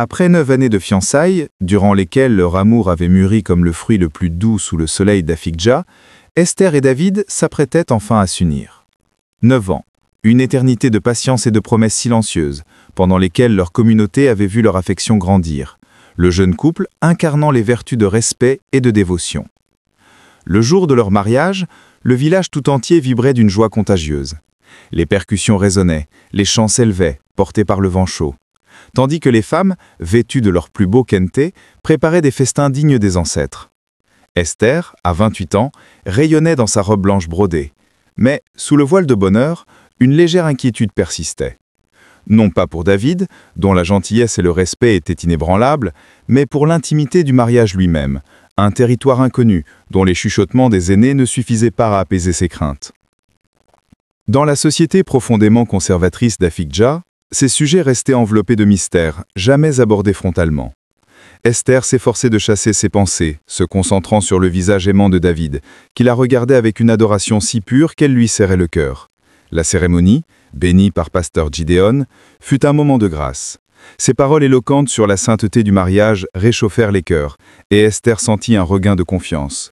Après 9 années de fiançailles, durant lesquelles leur amour avait mûri comme le fruit le plus doux sous le soleil d'Afikja, Esther et David s'apprêtaient enfin à s'unir. 9 ans, une éternité de patience et de promesses silencieuses, pendant lesquelles leur communauté avait vu leur affection grandir, le jeune couple incarnant les vertus de respect et de dévotion. Le jour de leur mariage, le village tout entier vibrait d'une joie contagieuse. Les percussions résonnaient, les chants s'élevaient, portés par le vent chaud. Tandis que les femmes, vêtues de leur plus beau kente, préparaient des festins dignes des ancêtres. Esther, à 28 ans, rayonnait dans sa robe blanche brodée. Mais, sous le voile de bonheur, une légère inquiétude persistait. Non pas pour David, dont la gentillesse et le respect étaient inébranlables, mais pour l'intimité du mariage lui-même, un territoire inconnu dont les chuchotements des aînés ne suffisaient pas à apaiser ses craintes. Dans la société profondément conservatrice d'Afikja, ces sujets restaient enveloppés de mystères, jamais abordés frontalement. Esther s'efforçait de chasser ses pensées, se concentrant sur le visage aimant de David, qui la regardait avec une adoration si pure qu'elle lui serrait le cœur. La cérémonie, bénie par pasteur Gideon, fut un moment de grâce. Ses paroles éloquentes sur la sainteté du mariage réchauffèrent les cœurs, et Esther sentit un regain de confiance.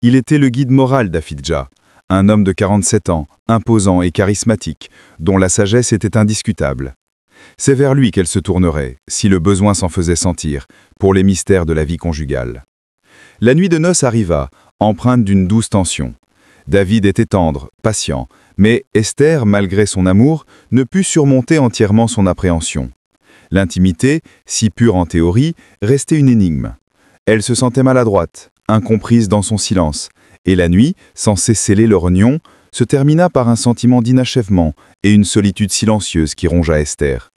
Il était le guide moral d'Afikja, un homme de 47 ans, imposant et charismatique, dont la sagesse était indiscutable. C'est vers lui qu'elle se tournerait, si le besoin s'en faisait sentir, pour les mystères de la vie conjugale. La nuit de noces arriva, empreinte d'une douce tension. David était tendre, patient, mais Esther, malgré son amour, ne put surmonter entièrement son appréhension. L'intimité, si pure en théorie, restait une énigme. Elle se sentait maladroite, incomprise dans son silence, et la nuit, censée sceller leur union, se termina par un sentiment d'inachèvement et une solitude silencieuse qui rongea Esther.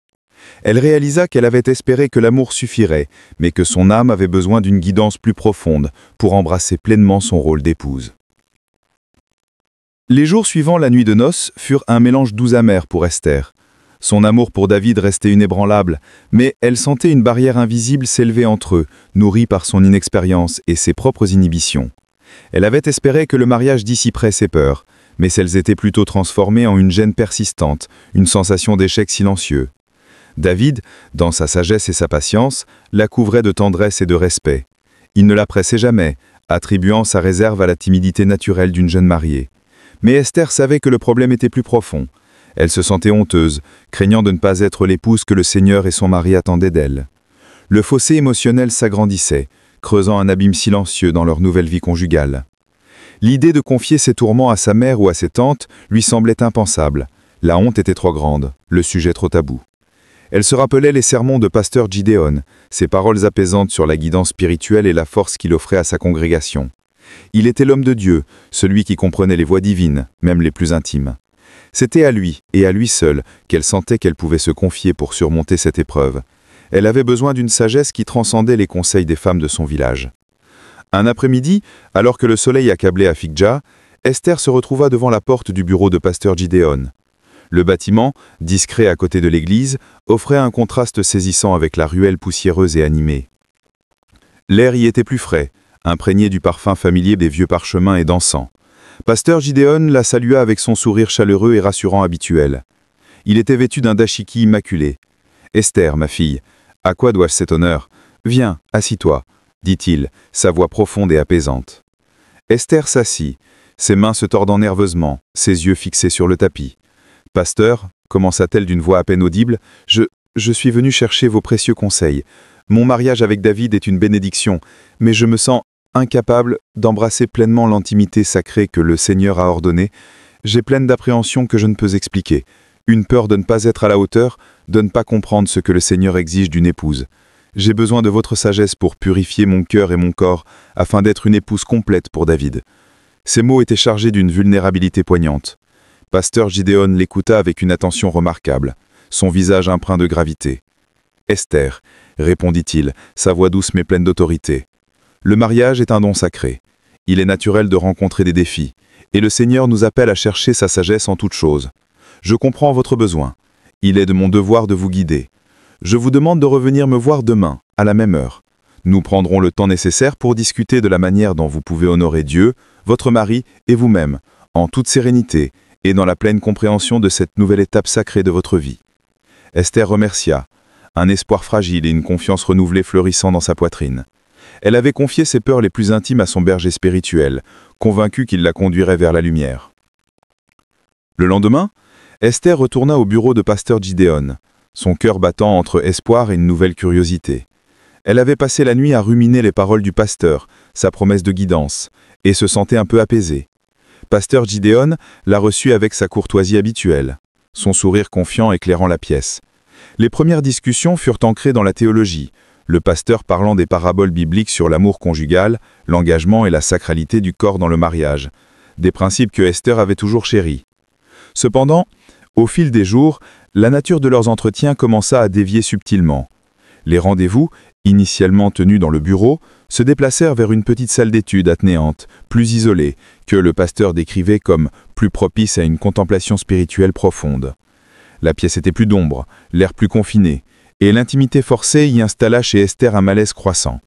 Elle réalisa qu'elle avait espéré que l'amour suffirait, mais que son âme avait besoin d'une guidance plus profonde pour embrasser pleinement son rôle d'épouse. Les jours suivant la nuit de noces furent un mélange doux-amer pour Esther. Son amour pour David restait inébranlable, mais elle sentait une barrière invisible s'élever entre eux, nourrie par son inexpérience et ses propres inhibitions. Elle avait espéré que le mariage dissiperait ses peurs, mais celles étaient plutôt transformées en une gêne persistante, une sensation d'échec silencieux. David, dans sa sagesse et sa patience, la couvrait de tendresse et de respect. Il ne la pressait jamais, attribuant sa réserve à la timidité naturelle d'une jeune mariée. Mais Esther savait que le problème était plus profond. Elle se sentait honteuse, craignant de ne pas être l'épouse que le Seigneur et son mari attendaient d'elle. Le fossé émotionnel s'agrandissait, creusant un abîme silencieux dans leur nouvelle vie conjugale. L'idée de confier ses tourments à sa mère ou à ses tantes lui semblait impensable. La honte était trop grande, le sujet trop tabou. Elle se rappelait les sermons de pasteur Gideon, ses paroles apaisantes sur la guidance spirituelle et la force qu'il offrait à sa congrégation. Il était l'homme de Dieu, celui qui comprenait les voies divines, même les plus intimes. C'était à lui, et à lui seul, qu'elle sentait qu'elle pouvait se confier pour surmonter cette épreuve. Elle avait besoin d'une sagesse qui transcendait les conseils des femmes de son village. Un après-midi, alors que le soleil accablait Afikja, Esther se retrouva devant la porte du bureau de pasteur Gideon. Le bâtiment, discret à côté de l'église, offrait un contraste saisissant avec la ruelle poussiéreuse et animée. L'air y était plus frais, imprégné du parfum familier des vieux parchemins et d'encens. Pasteur Gideon la salua avec son sourire chaleureux et rassurant habituel. Il était vêtu d'un dashiki immaculé. « Esther, ma fille, à quoi dois-je cet honneur? Viens, assis-toi, » dit-il, sa voix profonde et apaisante. Esther s'assit, ses mains se tordant nerveusement, ses yeux fixés sur le tapis. « Pasteur, » commença-t-elle d'une voix à peine audible, « je suis venu chercher vos précieux conseils. Mon mariage avec David est une bénédiction, mais je me sens incapable d'embrasser pleinement l'intimité sacrée que le Seigneur a ordonnée. J'ai pleine d'appréhension que je ne peux expliquer. Une peur de ne pas être à la hauteur, de ne pas comprendre ce que le Seigneur exige d'une épouse. J'ai besoin de votre sagesse pour purifier mon cœur et mon corps, afin d'être une épouse complète pour David. » Ces mots étaient chargés d'une vulnérabilité poignante. Pasteur Gideon l'écouta avec une attention remarquable, son visage empreint de gravité. « Esther, » répondit-il, sa voix douce mais pleine d'autorité. « Le mariage est un don sacré. Il est naturel de rencontrer des défis, et le Seigneur nous appelle à chercher sa sagesse en toutes choses. Je comprends votre besoin. Il est de mon devoir de vous guider. Je vous demande de revenir me voir demain, à la même heure. Nous prendrons le temps nécessaire pour discuter de la manière dont vous pouvez honorer Dieu, votre mari et vous-même, en toute sérénité, et dans la pleine compréhension de cette nouvelle étape sacrée de votre vie. » Esther remercia. un espoir fragile et une confiance renouvelée fleurissant dans sa poitrine. Elle avait confié ses peurs les plus intimes à son berger spirituel, convaincu qu'il la conduirait vers la lumière. Le lendemain, Esther retourna au bureau de pasteur Gideon, son cœur battant entre espoir et une nouvelle curiosité. Elle avait passé la nuit à ruminer les paroles du pasteur, sa promesse de guidance, et se sentait un peu apaisée. Pasteur Gideon la reçut avec sa courtoisie habituelle, son sourire confiant éclairant la pièce. Les premières discussions furent ancrées dans la théologie, le pasteur parlant des paraboles bibliques sur l'amour conjugal, l'engagement et la sacralité du corps dans le mariage, des principes que Esther avait toujours chéris. Cependant, au fil des jours, la nature de leurs entretiens commença à dévier subtilement. Les rendez-vous, initialement tenus dans le bureau, se déplacèrent vers une petite salle d'études atnéante, plus isolée, que le pasteur décrivait comme plus propice à une contemplation spirituelle profonde. La pièce était plus d'ombre, l'air plus confiné, et l'intimité forcée y installa chez Esther un malaise croissant.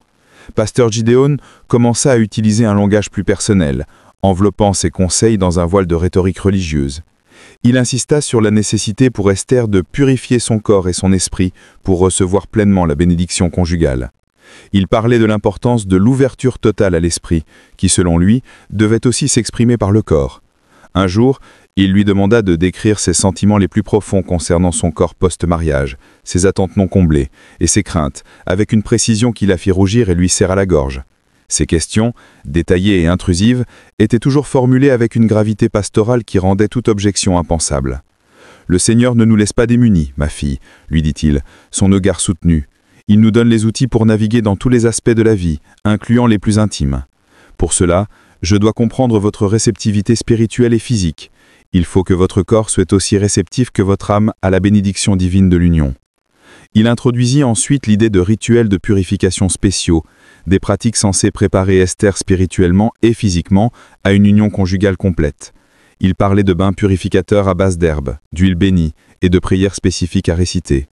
Pasteur Gideon commença à utiliser un langage plus personnel, enveloppant ses conseils dans un voile de rhétorique religieuse. Il insista sur la nécessité pour Esther de purifier son corps et son esprit pour recevoir pleinement la bénédiction conjugale. Il parlait de l'importance de l'ouverture totale à l'esprit, qui selon lui, devait aussi s'exprimer par le corps. Un jour, il lui demanda de décrire ses sentiments les plus profonds concernant son corps post-mariage, ses attentes non comblées et ses craintes, avec une précision qui la fit rougir et lui serra la gorge. Ces questions, détaillées et intrusives, étaient toujours formulées avec une gravité pastorale qui rendait toute objection impensable. « Le Seigneur ne nous laisse pas démunis, ma fille, » lui dit-il, son regard soutenu. « Il nous donne les outils pour naviguer dans tous les aspects de la vie, incluant les plus intimes. Pour cela, je dois comprendre votre réceptivité spirituelle et physique. Il faut que votre corps soit aussi réceptif que votre âme à la bénédiction divine de l'union. » Il introduisit ensuite l'idée de rituels de purification spéciaux, des pratiques censées préparer Esther spirituellement et physiquement à une union conjugale complète. Il parlait de bains purificateurs à base d'herbes, d'huile bénie et de prières spécifiques à réciter.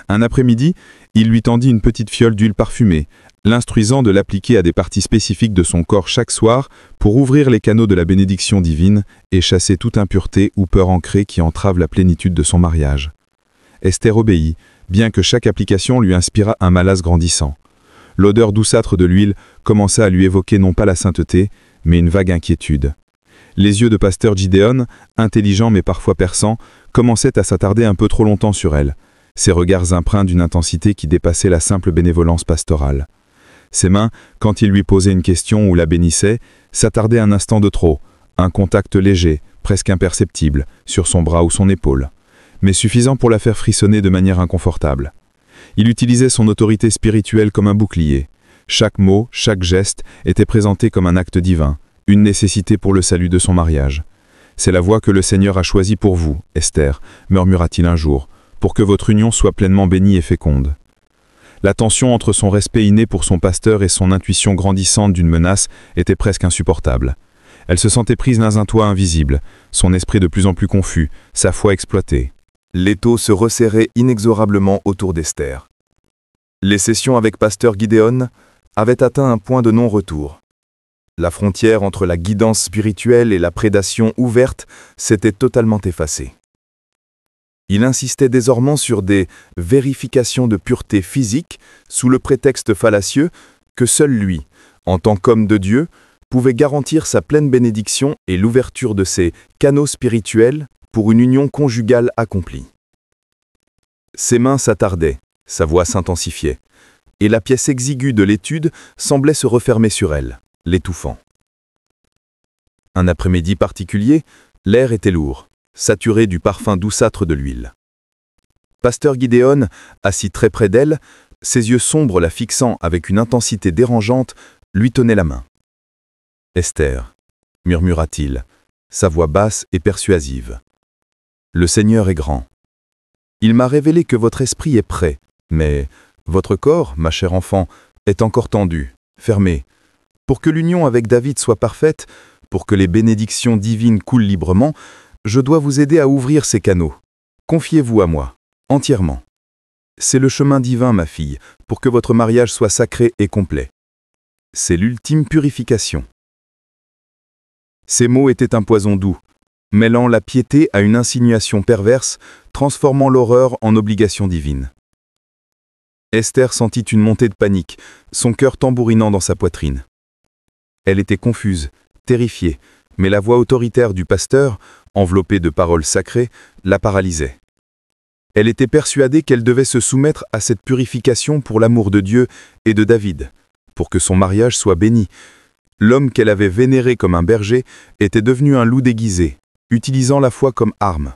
Un après-midi, il lui tendit une petite fiole d'huile parfumée, l'instruisant de l'appliquer à des parties spécifiques de son corps chaque soir pour ouvrir les canaux de la bénédiction divine et chasser toute impureté ou peur ancrée qui entrave la plénitude de son mariage. Esther obéit, bien que chaque application lui inspirât un malaise grandissant. L'odeur douceâtre de l'huile commença à lui évoquer non pas la sainteté, mais une vague inquiétude. Les yeux de pasteur Gideon, intelligents mais parfois perçants, commençaient à s'attarder un peu trop longtemps sur elle, ses regards empreints d'une intensité qui dépassait la simple bénévolence pastorale. Ses mains, quand il lui posait une question ou la bénissait, s'attardaient un instant de trop, un contact léger, presque imperceptible, sur son bras ou son épaule, mais suffisant pour la faire frissonner de manière inconfortable. Il utilisait son autorité spirituelle comme un bouclier. Chaque mot, chaque geste était présenté comme un acte divin, une nécessité pour le salut de son mariage. « C'est la voie que le Seigneur a choisie pour vous, Esther, murmura-t-il un jour, pour que votre union soit pleinement bénie et féconde. » La tension entre son respect inné pour son pasteur et son intuition grandissante d'une menace était presque insupportable. Elle se sentait prise dans un toit invisible, son esprit de plus en plus confus, sa foi exploitée. L'étau se resserrait inexorablement autour d'Esther. Les sessions avec pasteur Gideon avaient atteint un point de non-retour. La frontière entre la guidance spirituelle et la prédation ouverte s'était totalement effacée. Il insistait désormais sur des vérifications de pureté physique sous le prétexte fallacieux que seul lui, en tant qu'homme de Dieu, pouvait garantir sa pleine bénédiction et l'ouverture de ses canaux spirituels pour une union conjugale accomplie. Ses mains s'attardaient, sa voix s'intensifiait, et la pièce exiguë de l'étude semblait se refermer sur elle, l'étouffant. Un après-midi particulier, l'air était lourd, saturé du parfum douceâtre de l'huile. Pasteur Gideon, assis très près d'elle, ses yeux sombres la fixant avec une intensité dérangeante, lui tenait la main. « Esther, » murmura-t-il, sa voix basse et persuasive. « Le Seigneur est grand. Il m'a révélé que votre esprit est prêt, mais votre corps, ma chère enfant, est encore tendu, fermé. Pour que l'union avec David soit parfaite, pour que les bénédictions divines coulent librement, je dois vous aider à ouvrir ces canaux. Confiez-vous à moi, entièrement. C'est le chemin divin, ma fille, pour que votre mariage soit sacré et complet. C'est l'ultime purification. » Ces mots étaient un poison doux, mêlant la piété à une insinuation perverse, transformant l'horreur en obligation divine. Esther sentit une montée de panique, son cœur tambourinant dans sa poitrine. Elle était confuse, terrifiée, mais la voix autoritaire du pasteur, enveloppée de paroles sacrées, la paralysait. Elle était persuadée qu'elle devait se soumettre à cette purification pour l'amour de Dieu et de David, pour que son mariage soit béni. L'homme qu'elle avait vénéré comme un berger était devenu un loup déguisé, utilisant la foi comme arme.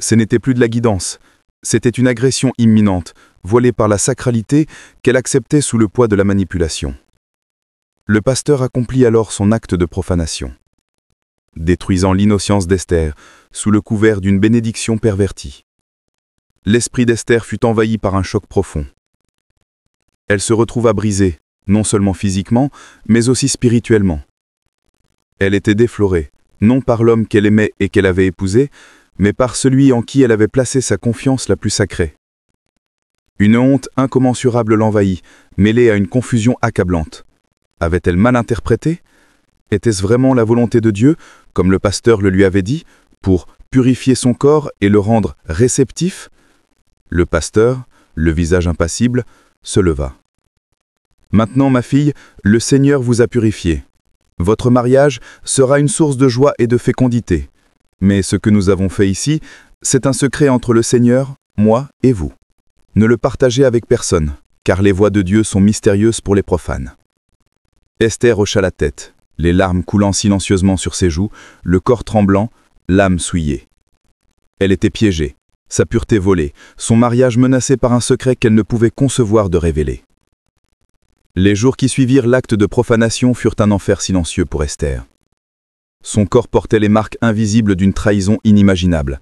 Ce n'était plus de la guidance, c'était une agression imminente, voilée par la sacralité qu'elle acceptait sous le poids de la manipulation. Le pasteur accomplit alors son acte de profanation, détruisant l'innocence d'Esther sous le couvert d'une bénédiction pervertie. L'esprit d'Esther fut envahi par un choc profond. Elle se retrouva brisée, non seulement physiquement, mais aussi spirituellement. Elle était déflorée, non par l'homme qu'elle aimait et qu'elle avait épousé, mais par celui en qui elle avait placé sa confiance la plus sacrée. Une honte incommensurable l'envahit, mêlée à une confusion accablante. Avait-elle mal interprété? Était-ce vraiment la volonté de Dieu, comme le pasteur le lui avait dit, pour purifier son corps et le rendre réceptif? Le pasteur, le visage impassible, se leva. « Maintenant, ma fille, le Seigneur vous a purifié. Votre mariage sera une source de joie et de fécondité. Mais ce que nous avons fait ici, c'est un secret entre le Seigneur, moi et vous. Ne le partagez avec personne, car les voies de Dieu sont mystérieuses pour les profanes. » Esther hocha la tête, les larmes coulant silencieusement sur ses joues, le corps tremblant, l'âme souillée. Elle était piégée, sa pureté volée, son mariage menacé par un secret qu'elle ne pouvait concevoir de révéler. Les jours qui suivirent l'acte de profanation furent un enfer silencieux pour Esther. Son corps portait les marques invisibles d'une trahison inimaginable,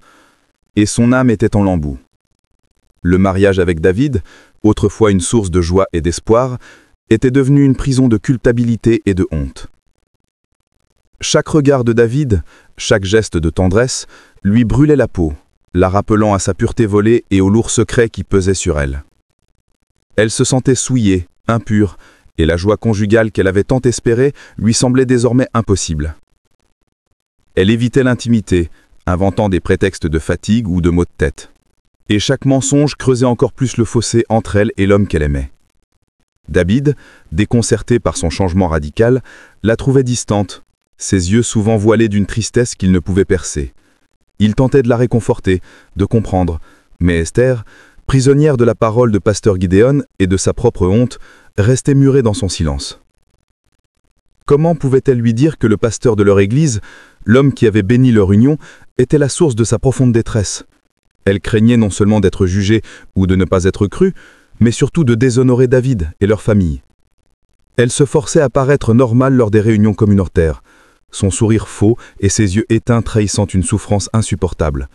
et son âme était en lambeaux. Le mariage avec David, autrefois une source de joie et d'espoir, était devenu une prison de culpabilité et de honte. Chaque regard de David, chaque geste de tendresse, lui brûlait la peau, la rappelant à sa pureté volée et au lourd secret qui pesait sur elle. Elle se sentait souillée, impure, et la joie conjugale qu'elle avait tant espérée lui semblait désormais impossible. Elle évitait l'intimité, inventant des prétextes de fatigue ou de maux de tête. Et chaque mensonge creusait encore plus le fossé entre elle et l'homme qu'elle aimait. David, déconcerté par son changement radical, la trouvait distante, ses yeux souvent voilés d'une tristesse qu'il ne pouvait percer. Il tentait de la réconforter, de comprendre, mais Esther, prisonnière de la parole de pasteur Gidéon et de sa propre honte, restait murée dans son silence. Comment pouvait-elle lui dire que le pasteur de leur église, l'homme qui avait béni leur union, était la source de sa profonde détresse? Elle craignait non seulement d'être jugée ou de ne pas être crue, mais surtout de déshonorer David et leur famille. Elle se forçait à paraître normale lors des réunions communautaires, son sourire faux et ses yeux éteints trahissant une souffrance insupportable.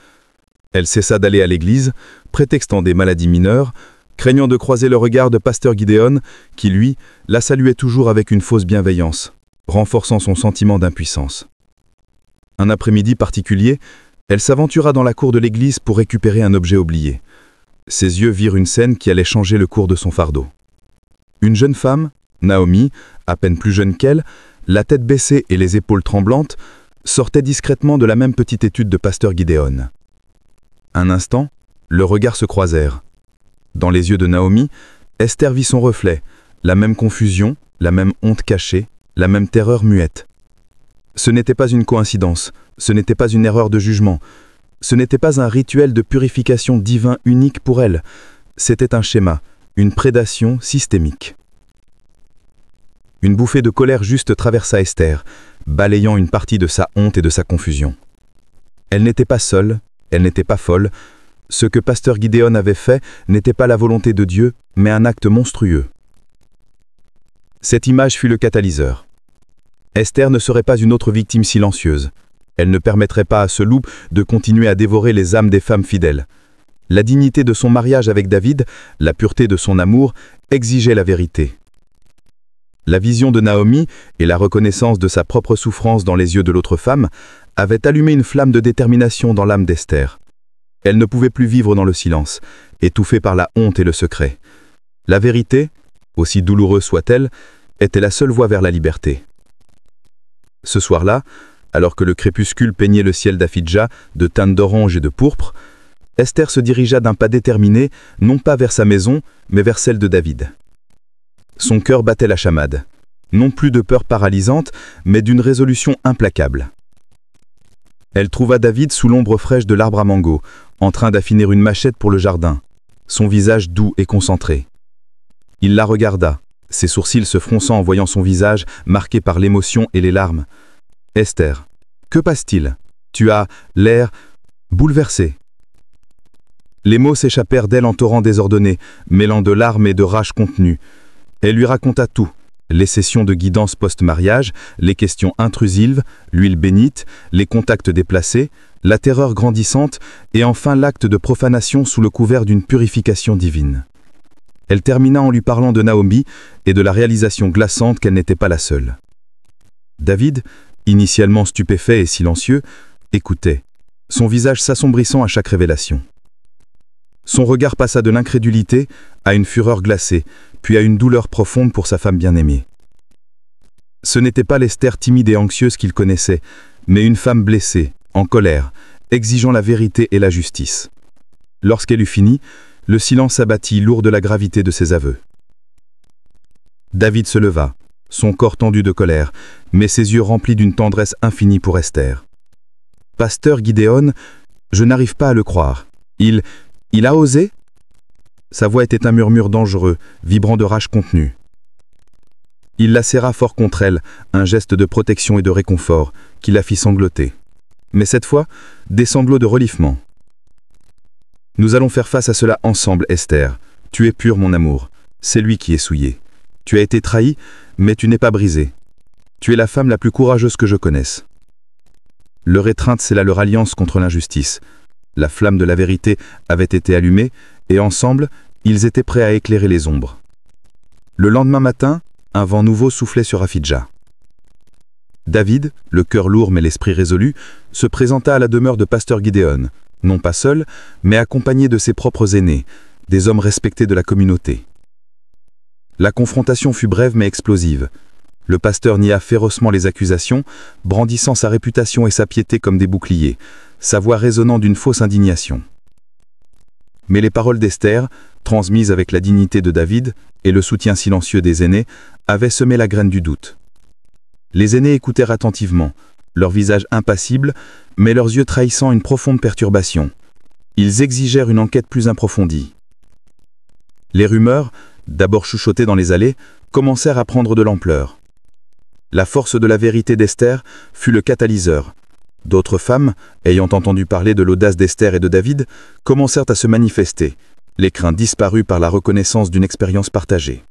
Elle cessa d'aller à l'église, prétextant des maladies mineures, craignant de croiser le regard de pasteur Gidéon, qui, lui, la saluait toujours avec une fausse bienveillance, renforçant son sentiment d'impuissance. Un après-midi particulier, elle s'aventura dans la cour de l'église pour récupérer un objet oublié. Ses yeux virent une scène qui allait changer le cours de son fardeau. Une jeune femme, Naomi, à peine plus jeune qu'elle, la tête baissée et les épaules tremblantes, sortait discrètement de la même petite étude de pasteur Gidéon. Un instant, leurs regards se croisèrent. Dans les yeux de Naomi, Esther vit son reflet, la même confusion, la même honte cachée, la même terreur muette. Ce n'était pas une coïncidence, ce n'était pas une erreur de jugement, ce n'était pas un rituel de purification divin unique pour elle, c'était un schéma, une prédation systémique. Une bouffée de colère juste traversa Esther, balayant une partie de sa honte et de sa confusion. Elle n'était pas seule, elle n'était pas folle. Ce que pasteur Gidéon avait fait n'était pas la volonté de Dieu, mais un acte monstrueux. Cette image fut le catalyseur. Esther ne serait pas une autre victime silencieuse. Elle ne permettrait pas à ce loup de continuer à dévorer les âmes des femmes fidèles. La dignité de son mariage avec David, la pureté de son amour, exigeaient la vérité. La vision de Naomi et la reconnaissance de sa propre souffrance dans les yeux de l'autre femme avaient allumé une flamme de détermination dans l'âme d'Esther. Elle ne pouvait plus vivre dans le silence, étouffée par la honte et le secret. La vérité, aussi douloureuse soit-elle, était la seule voie vers la liberté. Ce soir-là, alors que le crépuscule peignait le ciel d'Afidja de teintes d'orange et de pourpre, Esther se dirigea d'un pas déterminé, non pas vers sa maison, mais vers celle de David. Son cœur battait la chamade, non plus de peur paralysante, mais d'une résolution implacable. Elle trouva David sous l'ombre fraîche de l'arbre à mango, en train d'affiner une machette pour le jardin, son visage doux et concentré. Il la regarda, ses sourcils se fronçant en voyant son visage marqué par l'émotion et les larmes. « Esther, que passe-t-il? Tu as l'air bouleversée. » Les mots s'échappèrent d'elle en torrents désordonnés, mêlant de larmes et de rage contenues. Elle lui raconta tout, les sessions de guidance post-mariage, les questions intrusives, l'huile bénite, les contacts déplacés, la terreur grandissante et enfin l'acte de profanation sous le couvert d'une purification divine. Elle termina en lui parlant de Naomi et de la réalisation glaçante qu'elle n'était pas la seule. David, initialement stupéfait et silencieux, écoutait, son visage s'assombrissant à chaque révélation. Son regard passa de l'incrédulité à une fureur glacée, puis à une douleur profonde pour sa femme bien-aimée. Ce n'était pas l'Esther timide et anxieuse qu'il connaissait, mais une femme blessée, en colère, exigeant la vérité et la justice. Lorsqu'elle eut fini, le silence s'abattit lourd de la gravité de ses aveux. David se leva, son corps tendu de colère, mais ses yeux remplis d'une tendresse infinie pour Esther. « Pasteur Gideon, je n'arrive pas à le croire. Il a osé ?» Sa voix était un murmure dangereux, vibrant de rage contenue. Il la serra fort contre elle, un geste de protection et de réconfort, qui la fit sangloter. Mais cette fois, des sanglots de relifement. « Nous allons faire face à cela ensemble, Esther. Tu es pure, mon amour. C'est lui qui est souillé. Tu as été trahie, mais tu n'es pas brisée. Tu es la femme la plus courageuse que je connaisse. » Leur étreinte scella leur alliance contre l'injustice. La flamme de la vérité avait été allumée, et ensemble, ils étaient prêts à éclairer les ombres. Le lendemain matin, un vent nouveau soufflait sur Afidja. David, le cœur lourd mais l'esprit résolu, se présenta à la demeure de pasteur Gideon, non pas seul, mais accompagné de ses propres aînés, des hommes respectés de la communauté. La confrontation fut brève mais explosive. Le pasteur nia férocement les accusations, brandissant sa réputation et sa piété comme des boucliers, sa voix résonnant d'une fausse indignation. Mais les paroles d'Esther, transmises avec la dignité de David et le soutien silencieux des aînés, avaient semé la graine du doute. Les aînés écoutèrent attentivement, leur visage impassible, mais leurs yeux trahissant une profonde perturbation. Ils exigèrent une enquête plus approfondie. Les rumeurs, d'abord chuchotées dans les allées, commencèrent à prendre de l'ampleur. La force de la vérité d'Esther fut le catalyseur. D'autres femmes, ayant entendu parler de l'audace d'Esther et de David, commencèrent à se manifester, les craintes disparues par la reconnaissance d'une expérience partagée.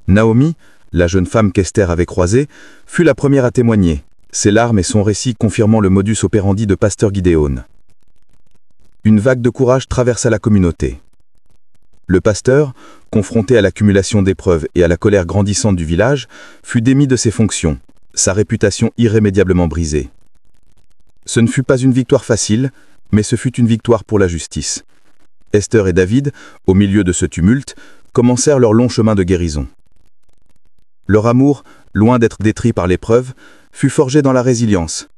Naomi, la jeune femme qu'Esther avait croisée, fut la première à témoigner, ses larmes et son récit confirmant le modus operandi de pasteur Gideon. Une vague de courage traversa la communauté. Le pasteur, confronté à l'accumulation d'épreuves et à la colère grandissante du village, fut démis de ses fonctions, sa réputation irrémédiablement brisée. Ce ne fut pas une victoire facile, mais ce fut une victoire pour la justice. Esther et David, au milieu de ce tumulte, commencèrent leur long chemin de guérison. Leur amour, loin d'être détruit par l'épreuve, fut forgé dans la résilience.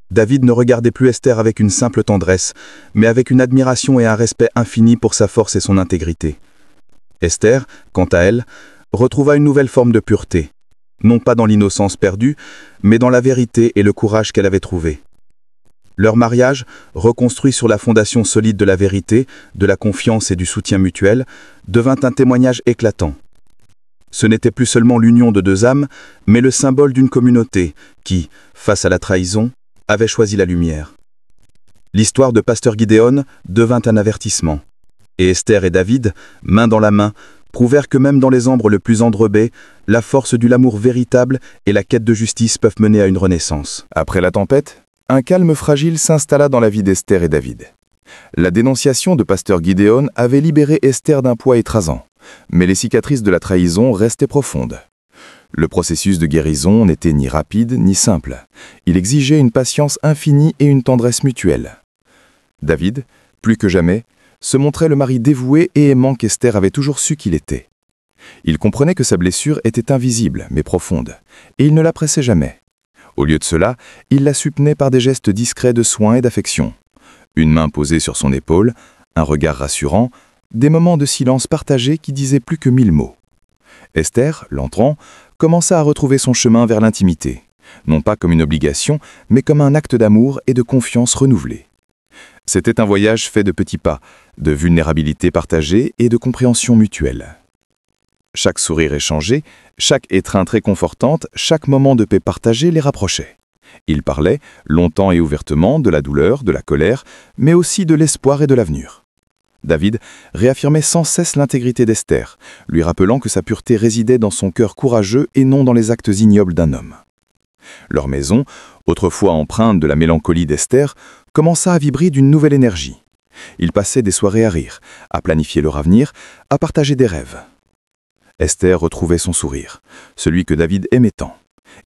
David ne regardait plus Esther avec une simple tendresse, mais avec une admiration et un respect infini pour sa force et son intégrité. Esther, quant à elle, retrouva une nouvelle forme de pureté, non pas dans l'innocence perdue, mais dans la vérité et le courage qu'elle avait trouvé. Leur mariage, reconstruit sur la fondation solide de la vérité, de la confiance et du soutien mutuel, devint un témoignage éclatant. Ce n'était plus seulement l'union de deux âmes, mais le symbole d'une communauté qui, face à la trahison, avait choisi la lumière. L'histoire de pasteur Gideon devint un avertissement. Et Esther et David, main dans la main, prouvèrent que même dans les ombres le plus endrebées, la force de l'amour véritable et la quête de justice peuvent mener à une renaissance. Après la tempête, un calme fragile s'installa dans la vie d'Esther et David. La dénonciation de pasteur Gideon avait libéré Esther d'un poids écrasant, mais les cicatrices de la trahison restaient profondes. Le processus de guérison n'était ni rapide ni simple. Il exigeait une patience infinie et une tendresse mutuelle. David, plus que jamais, se montrait le mari dévoué et aimant qu'Esther avait toujours su qu'il était. Il comprenait que sa blessure était invisible mais profonde, et il ne la pressait jamais. Au lieu de cela, il la soutenait par des gestes discrets de soin et d'affection. Une main posée sur son épaule, Un regard rassurant, des moments de silence partagés qui disaient plus que 1000 mots. Esther, l'entrant, commença à retrouver son chemin vers l'intimité, non pas comme une obligation, mais comme un acte d'amour et de confiance renouvelée. C'était un voyage fait de petits pas, de vulnérabilité partagée et de compréhension mutuelle. Chaque sourire échangé, chaque étreinte réconfortante, chaque moment de paix partagé les rapprochait. Ils parlaient, longtemps et ouvertement, de la douleur, de la colère, mais aussi de l'espoir et de l'avenir. David réaffirmait sans cesse l'intégrité d'Esther, lui rappelant que sa pureté résidait dans son cœur courageux et non dans les actes ignobles d'un homme. Leur maison, autrefois empreinte de la mélancolie d'Esther, commença à vibrer d'une nouvelle énergie. Ils passaient des soirées à rire, à planifier leur avenir, à partager des rêves. Esther retrouvait son sourire, celui que David aimait tant,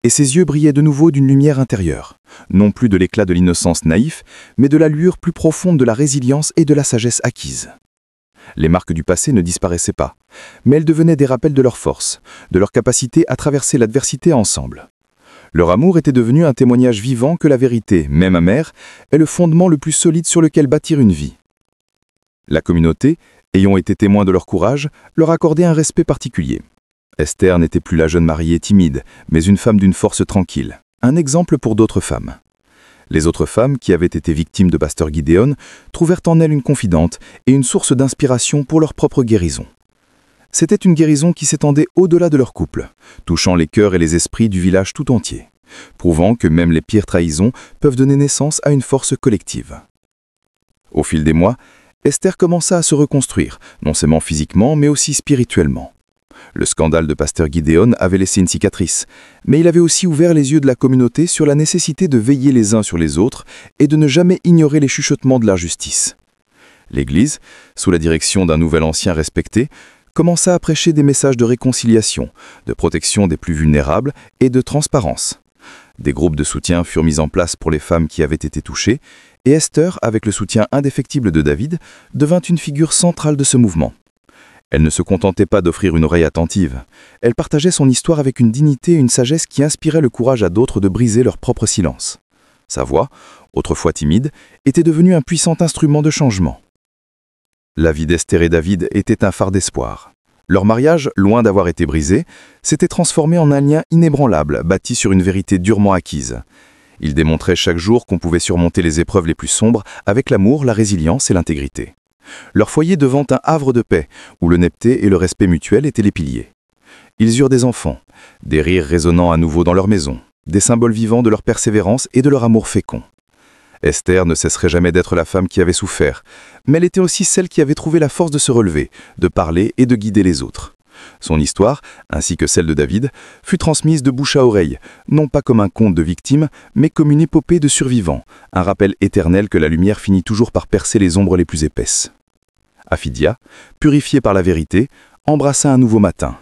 et ses yeux brillaient de nouveau d'une lumière intérieure, non plus de l'éclat de l'innocence naïf, mais de la lueur plus profonde de la résilience et de la sagesse acquise. Les marques du passé ne disparaissaient pas, mais elles devenaient des rappels de leur force, de leur capacité à traverser l'adversité ensemble. Leur amour était devenu un témoignage vivant que la vérité, même amère, est le fondement le plus solide sur lequel bâtir une vie. La communauté, ayant été témoin de leur courage, leur accordait un respect particulier. Esther n'était plus la jeune mariée timide, mais une femme d'une force tranquille, un exemple pour d'autres femmes. Les autres femmes qui avaient été victimes de Pasteur Gideon trouvèrent en elle une confidente et une source d'inspiration pour leur propre guérison. C'était une guérison qui s'étendait au-delà de leur couple, touchant les cœurs et les esprits du village tout entier, prouvant que même les pires trahisons peuvent donner naissance à une force collective. Au fil des mois, Esther commença à se reconstruire, non seulement physiquement, mais aussi spirituellement. Le scandale de Pasteur Gideon avait laissé une cicatrice, mais il avait aussi ouvert les yeux de la communauté sur la nécessité de veiller les uns sur les autres et de ne jamais ignorer les chuchotements de l'injustice. L'Église, sous la direction d'un nouvel ancien respecté, commença à prêcher des messages de réconciliation, de protection des plus vulnérables et de transparence. Des groupes de soutien furent mis en place pour les femmes qui avaient été touchées, et Esther, avec le soutien indéfectible de David, devint une figure centrale de ce mouvement. Elle ne se contentait pas d'offrir une oreille attentive, elle partageait son histoire avec une dignité et une sagesse qui inspiraient le courage à d'autres de briser leur propre silence. Sa voix, autrefois timide, était devenue un puissant instrument de changement. La vie d'Esther et David était un phare d'espoir. Leur mariage, loin d'avoir été brisé, s'était transformé en un lien inébranlable, bâti sur une vérité durement acquise. Ils démontraient chaque jour qu'on pouvait surmonter les épreuves les plus sombres avec l'amour, la résilience et l'intégrité. Leur foyer devint un havre de paix, où l'honnêteté et le respect mutuel étaient les piliers. Ils eurent des enfants, des rires résonnant à nouveau dans leur maison, des symboles vivants de leur persévérance et de leur amour fécond. Esther ne cesserait jamais d'être la femme qui avait souffert, mais elle était aussi celle qui avait trouvé la force de se relever, de parler et de guider les autres. Son histoire, ainsi que celle de David, fut transmise de bouche à oreille, non pas comme un conte de victimes, mais comme une épopée de survivants, un rappel éternel que la lumière finit toujours par percer les ombres les plus épaisses. Aphidia, purifiée par la vérité, embrassa un nouveau matin.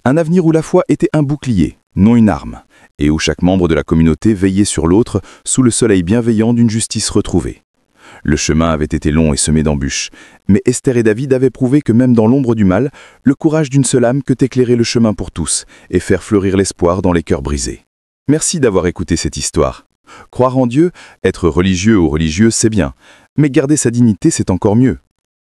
Un avenir où la foi était un bouclier, non une arme, et où chaque membre de la communauté veillait sur l'autre sous le soleil bienveillant d'une justice retrouvée. Le chemin avait été long et semé d'embûches, mais Esther et David avaient prouvé que même dans l'ombre du mal, le courage d'une seule âme peut éclairer le chemin pour tous et faire fleurir l'espoir dans les cœurs brisés. Merci d'avoir écouté cette histoire. Croire en Dieu, être religieux ou religieuse, c'est bien, mais garder sa dignité, c'est encore mieux.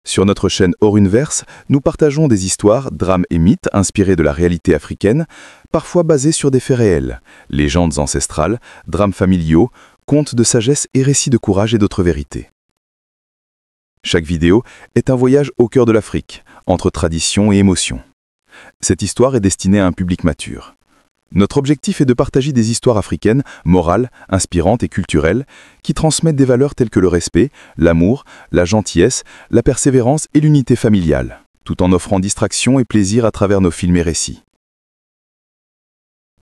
Sur notre chaîne Orunverse, nous partageons des histoires, drames et mythes inspirés de la réalité africaine, parfois basés sur des faits réels, légendes ancestrales, drames familiaux, contes de sagesse et récits de courage et d'autres vérités. Chaque vidéo est un voyage au cœur de l'Afrique, entre tradition et émotion. Cette histoire est destinée à un public mature. Notre objectif est de partager des histoires africaines, morales, inspirantes et culturelles, qui transmettent des valeurs telles que le respect, l'amour, la gentillesse, la persévérance et l'unité familiale, tout en offrant distraction et plaisir à travers nos films et récits.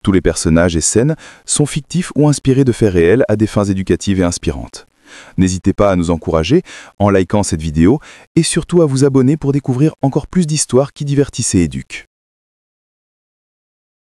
Tous les personnages et scènes sont fictifs ou inspirés de faits réels à des fins éducatives et inspirantes. N'hésitez pas à nous encourager en likant cette vidéo et surtout à vous abonner pour découvrir encore plus d'histoires qui divertissent et éduquent.